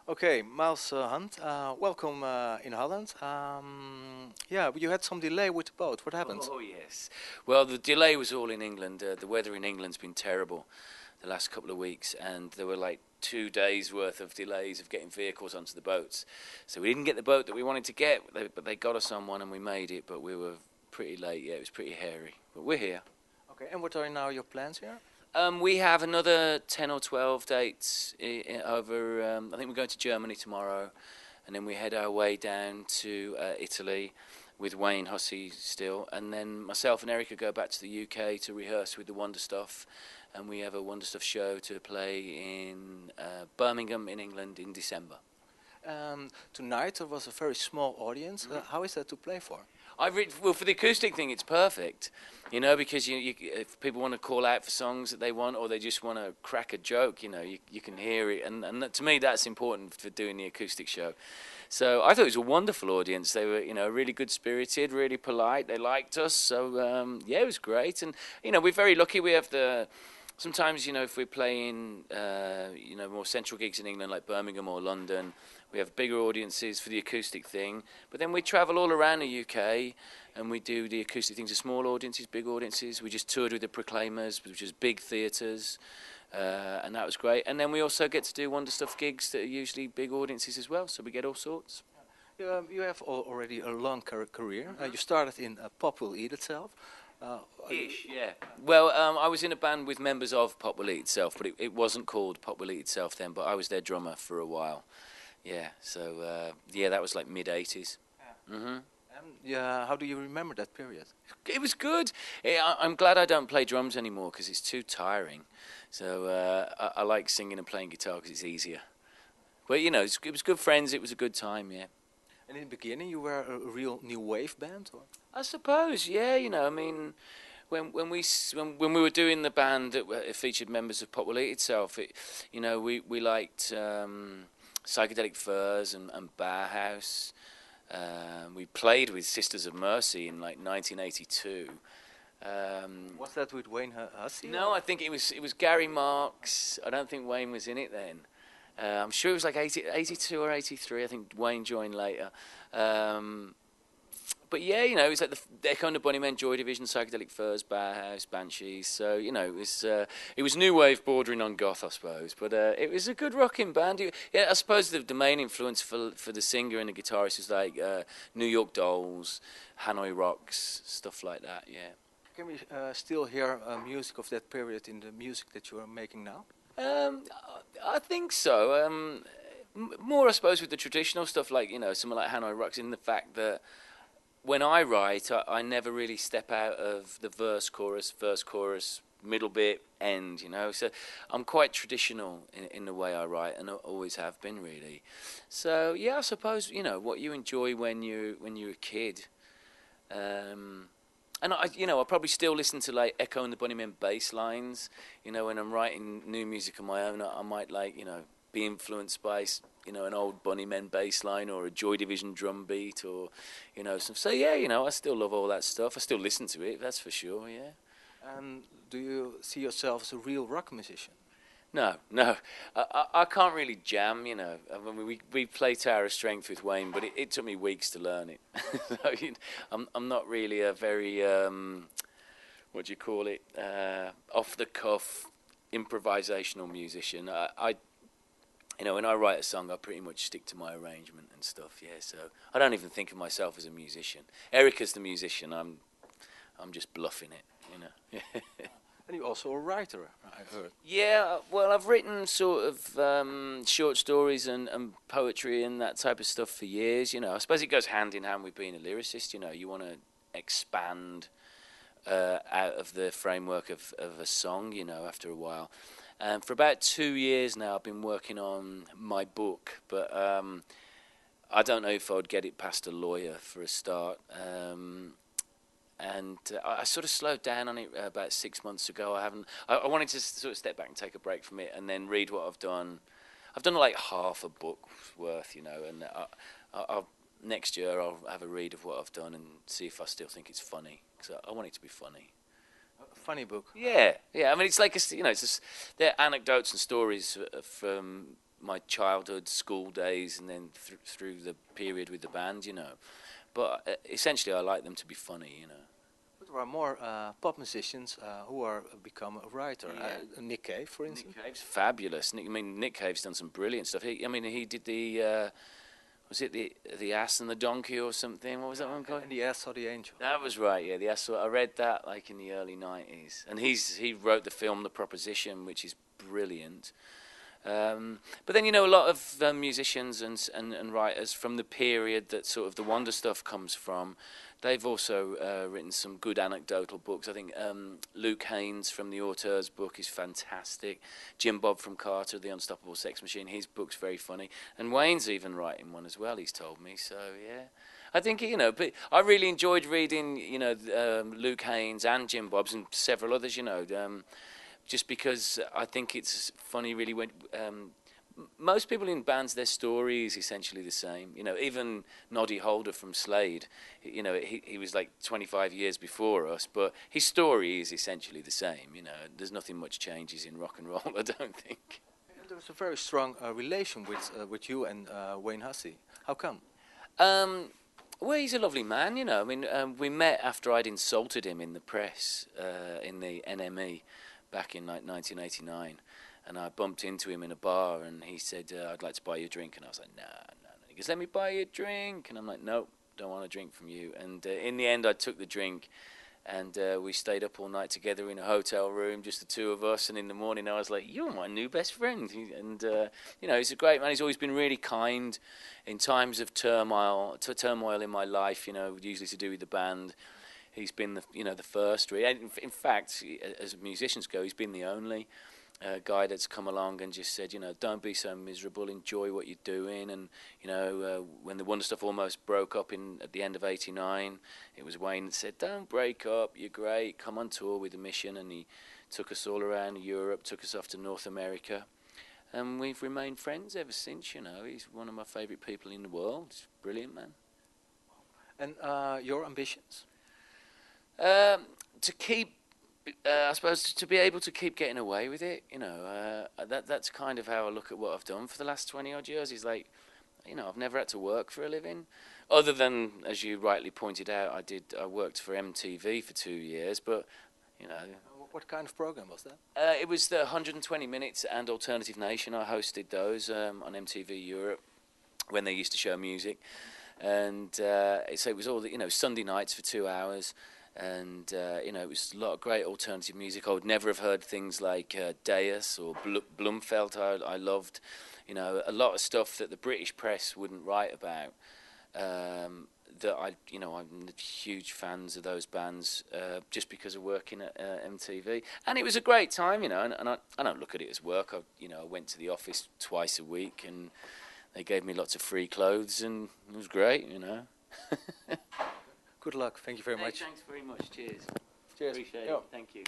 Okay, Miles Hunt, welcome in Holland. Yeah, you had some delay with the boat. What happened? Oh yes. Well, the delay was all in England. The weather in England's been terrible the last couple of weeks, and there were like 2 days worth of delays of getting vehicles onto the boats. So we didn't get the boat that we wanted to get, but they got us on one and we made it. But we were pretty late. Yeah, it was pretty hairy. But we're here. Okay, and what are now your plans here? We have another 10 or 12 dates over. I think we're going to Germany tomorrow, and then we head our way down to Italy with Wayne Hussey still, and then myself and Erica go back to the UK to rehearse with the Wonder Stuff, and we have a Wonder Stuff show to play in Birmingham in England in December. Tonight there was a very small audience. How is that to play for? Well, for the acoustic thing, it's perfect, because if people want to call out for songs that they want, or they just want to crack a joke, you can hear it, and to me that's important for doing the acoustic show. So I thought it was a wonderful audience. They were, really good spirited, really polite. They liked us, so yeah, it was great. And we're very lucky. We have sometimes, if we're playing, more central gigs in England like Birmingham or London, we have bigger audiences for the acoustic thing. But then we travel all around the UK and we do the acoustic things to small audiences, big audiences. We just toured with the Proclaimers, which is big theatres, and that was great. And then we also get to do Wonder Stuff gigs that are usually big audiences as well, so we get all sorts. You have already a long career. You started in Pop Will Eat Itself. Ish, yeah. Well, I was in a band with members of Pop Will Eat Itself, but it wasn't called Pop Will Eat Itself then, but I was their drummer for a while. Yeah, so, that was like mid-80s. Yeah. Yeah, how do you remember that period? It was good. I'm glad I don't play drums anymore because it's too tiring. So I like singing and playing guitar because it's easier. But, it was good friends. It was a good time, yeah. And in the beginning you were a real new wave band? Or? I suppose, yeah. When we were doing the band that featured members of Pop Will Eat Itself, we liked Psychedelic Furs and Bauhaus. We played with Sisters of Mercy in like 1982. Was that with Wayne Hussey? No, I think it was Gary Marks. I don't think Wayne was in it then. I'm sure it was like 82 or 83. I think Wayne joined later. But yeah, it was like the Echo and the Bunnymen, Joy Division, Psychedelic Furs, Bauhaus, Banshees. So it was new wave bordering on goth, I suppose. But it was a good rocking band. Yeah, I suppose the main influence for the singer and the guitarist was like New York Dolls, Hanoi Rocks, stuff like that. Yeah. Can we still hear music of that period in the music that you are making now? I think so. More, I suppose, with the traditional stuff, like something like Hanoi Rocks, in the fact that when I write, I never really step out of the verse, chorus, middle bit, end. So I'm quite traditional in the way I write, and I always have been, really. So yeah, I suppose what you enjoy when you're a kid. And I probably still listen to like Echo and the Bunnymen bass lines. When I'm writing new music on my own, I might be influenced by an old Bunnymen bass line or a Joy Division drum beat or So yeah, I still love all that stuff. I still listen to it, that's for sure. Yeah. And do you see yourself as a real rock musician? No. I can't really jam, I mean, we play Tower of Strength with Wayne, but it took me weeks to learn it. So, I'm not really a very, what do you call it, off-the-cuff improvisational musician. When I write a song, I pretty much stick to my arrangement and stuff, yeah, so I don't even think of myself as a musician. Erica's the musician, I'm just bluffing it, And you're also a writer, I heard. Yeah, well, I've written sort of short stories and poetry and that type of stuff for years. I suppose it goes hand in hand with being a lyricist. You want to expand out of the framework of a song, after a while. For about 2 years now, I've been working on my book, but I don't know if I'd get it past a lawyer for a start. And I sort of slowed down on it about 6 months ago. I wanted to sort of step back and take a break from it and then read what I've done. I've done like half a book's worth, and I'll next year I'll have a read of what I've done and see if I still think it's funny, because I want it to be funny. A funny book? Yeah. I mean, it's like, they're anecdotes and stories from my childhood, school days, and then through the period with the band, But essentially, I like them to be funny, But there are more pop musicians who are become a writer. Yeah. Nick Cave, for instance. Nick Cave's fabulous. Nick Cave's done some brilliant stuff. He did the was it the Ass and the Donkey or something? What was that one called? And the Ass or the Angel. That was right. Yeah, the Ass. I read that like in the early '90s, and he wrote the film The Proposition, which is brilliant. But then a lot of musicians and writers from the period that sort of the Wonder stuff comes from, they've also written some good anecdotal books. I think Luke Haynes from the Auteurs book is fantastic. Jim Bob from Carter, The Unstoppable Sex Machine, his book's very funny. And Wayne's even writing one as well, he's told me. So, yeah. I think, but I really enjoyed reading, Luke Haynes and Jim Bob's and several others, just because I think it's funny really when most people in bands, their story is essentially the same. Even Noddy Holder from Slade, he was like 25 years before us, but his story is essentially the same. There's nothing much changes in rock and roll, I don't think. And there was a very strong relation with you and Wayne Hussey. How come? Well, he's a lovely man, we met after I'd insulted him in the press, in the NME, back in like 1989. And I bumped into him in a bar, and he said, I'd like to buy you a drink. And I was like, no. He goes, let me buy you a drink. And I'm like, no, don't want a drink from you. And in the end, I took the drink, and we stayed up all night together in a hotel room, just the two of us. And in the morning, I was like, you're my new best friend. And, he's a great man. He's always been really kind in times of turmoil in my life, usually to do with the band. He's been the first. In fact, as musicians go, he's been the only guy that's come along and just said, don't be so miserable, enjoy what you're doing. And when the Wonder stuff almost broke up at the end of '89, it was Wayne that said, don't break up, you're great, come on tour with the Mission. And he took us all around Europe, took us off to North America, and we've remained friends ever since. He's one of my favourite people in the world. He's a brilliant man. And your ambitions? To keep, I suppose, to be able to keep getting away with it, that's kind of how I look at what I've done for the last 20 odd years. Is like, I've never had to work for a living, other than, as you rightly pointed out, I worked for MTV for 2 years, but What kind of program was that? It was the 120 Minutes and Alternative Nation. I hosted those on MTV Europe when they used to show music, and so it was all Sunday nights for 2 hours. And, it was a lot of great alternative music. I would never have heard things like Deus or Blumfeld. I loved, a lot of stuff that the British press wouldn't write about. I'm huge fans of those bands just because of working at MTV. And it was a great time, and I don't look at it as work. I went to the office twice a week, and they gave me lots of free clothes, and it was great, Good luck. Thank you very much. Thanks very much. Cheers. Cheers. Appreciate Yo. it. Thank you.